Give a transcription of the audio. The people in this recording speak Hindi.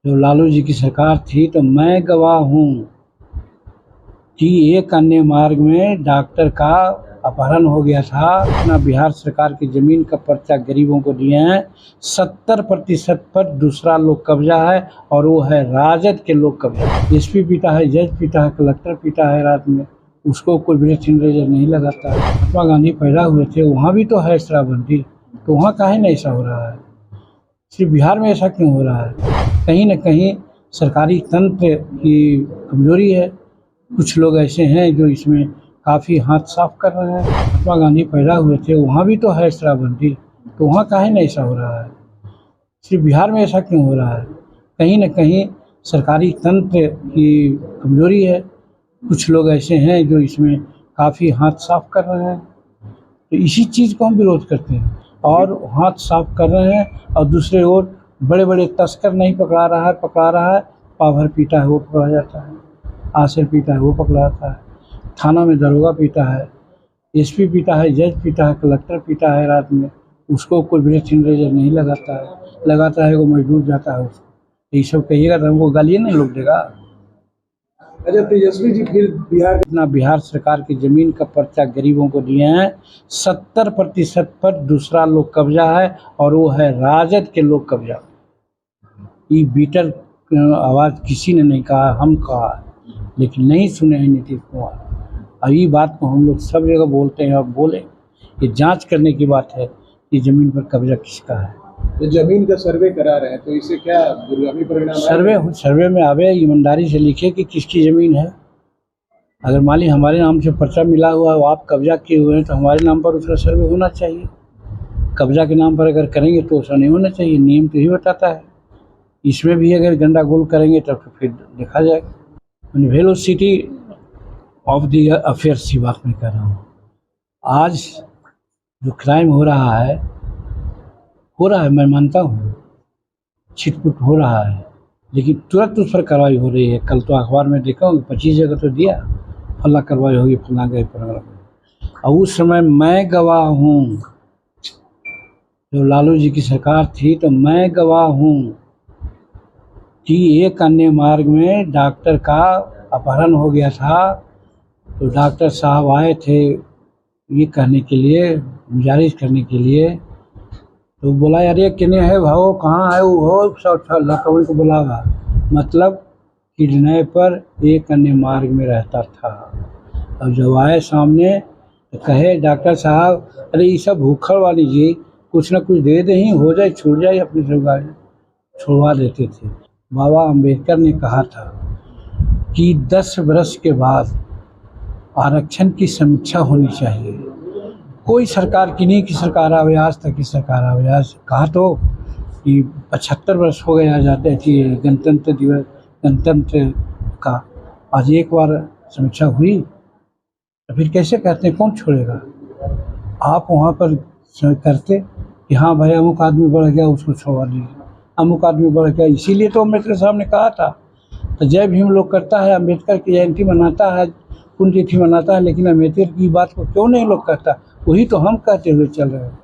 जो लालू जी की सरकार थी तो मैं गवाह हूँ कि एक अन्य मार्ग में डॉक्टर का अपहरण हो गया था। अपना बिहार सरकार की ज़मीन का पर्चा गरीबों को दिए हैं। 70% पर दूसरा लोग कब्जा है और वो है राजद के लोग कब्जा। एसपी पीटा है, जज पीटा है, कलेक्टर पीटा है रात में, उसको कोई ब्रेथ इरेजर नहीं लगाता। महात्मा गांधी पैदा हुए थे, वहाँ भी तो है शराबबंदी, तो वहाँ काहे नहीं ऐसा हो रहा है? सिर्फ बिहार में ऐसा क्यों हो रहा है? कहीं न कहीं सरकारी तंत्र की कमजोरी है। कुछ लोग ऐसे हैं जो इसमें काफ़ी हाथ साफ कर रहे हैं। महात्मा गांधी पैदा हुए थे, वहाँ भी तो है शराबबंदी, तो वहाँ काहे नहीं ऐसा हो रहा है? सिर्फ बिहार में ऐसा क्यों हो रहा है? कहीं न कहीं सरकारी तंत्र की कमजोरी है। कुछ लोग ऐसे हैं जो इसमें काफ़ी हाथ साफ कर रहे हैं, तो इसी चीज़ को हम विरोध करते हैं। और हाथ साफ कर रहे हैं और दूसरे ओर बड़े बड़े तस्कर नहीं पकड़ा रहा है, पाभर पीटा है वो पकड़ा जाता है, आसिर पीटा है वो पकड़ा जाता है, थाना में दरोगा पीटा है, एसपी पीटा है, जज पीटा है, कलेक्टर पीटा है रात में, उसको कोई ब्रेथ इरेजर नहीं लगाता है वो मजदूर जाता है उसको। ये सब कहिएगा तो हमको गालियाँ नहीं लोग देगा। अच्छा, तेजस्वी जी फिर बिहार सरकार की ज़मीन का पर्चा गरीबों को दिए हैं। 70% पर दूसरा लोग कब्जा है और वो है राजद के लोग कब्जा। ये बीटर आवाज़ किसी ने नहीं कहा, हम कहा, लेकिन नहीं सुने हैं नीतीश कुमार। और ये बात को हम लोग सब जगह बोलते हैं और बोले, ये जांच करने की बात है कि ज़मीन पर कब्जा किसका है। तो जमीन का सर्वे करा रहे हैं, तो इससे क्या दुर्गामी परिणाम? सर्वे में आवे, ईमानदारी से लिखे कि किसकी ज़मीन है। अगर मान ली हमारे नाम से पर्चा मिला हुआ है, आप कब्जा किए हुए हैं, तो हमारे नाम पर उसका सर्वे होना चाहिए। कब्जा के नाम पर अगर करेंगे तो ऐसा नहीं होना चाहिए, नियम तो ही बताता है। इसमें भी अगर गंडागोल करेंगे तब तो फिर देखा जाएगा। वेलोसिटी ऑफ द अफेयर्स की बात मैं कर रहा हूँ। आज जो क्राइम हो रहा है मैं मानता हूँ, छिटपुट हो रहा है, लेकिन तुरंत उस पर कार्रवाई हो रही है। कल तो अखबार में देखा हूँ 25 जगह तो दिया, फला कार्रवाई होगी, फला गए प्रोग्राम। और उस समय मैं गवाह हूँ, जो लालू जी की सरकार थी तो मैं गवाह हूँ कि एक अन्य मार्ग में डॉक्टर का अपहरण हो गया था। तो डॉक्टर साहब आए थे ये कहने के लिए, गुजारिश करने के लिए, तो बोला यार ये किने है भाव, कहाँ है वो, सब लखनऊ को बुलावा। मतलब किडनैपर एक अन्य मार्ग में रहता था। अब जब आए सामने तो कहे डॉक्टर साहब अरे ये सब भूखल वाली जी, कुछ ना कुछ दे दे, हो जाए छूट जाए, अपनी सरकार छुड़वा देते थे। बाबा अम्बेडकर ने कहा था कि 10 वर्ष के बाद आरक्षण की समीक्षा होनी चाहिए। कोई सरकार की नहीं कि सरकार आवे, आज तक की सरकार आवे। आज कहा तो कि 75 वर्ष हो गए आजादी थी, गणतंत्र दिवस, गणतंत्र का। आज एक बार समीक्षा हुई तो फिर कैसे कहते हैं, कौन छोड़ेगा? आप वहाँ पर करते कि हाँ भाई अमुक आदमी बढ़ गया, उसको छोड़ा दीजिए, अमुक आदमी बढ़ गया। इसीलिए तो अम्बेडकर साहब ने कहा था। तो जय भीम लोग करता है, अम्बेडकर की जयंती मनाता है, पुण्यतिथि मनाता है, लेकिन अम्बेडकर की बात को क्यों नहीं लोग करता? वही तो हम कहते हुए चल रहे हैं।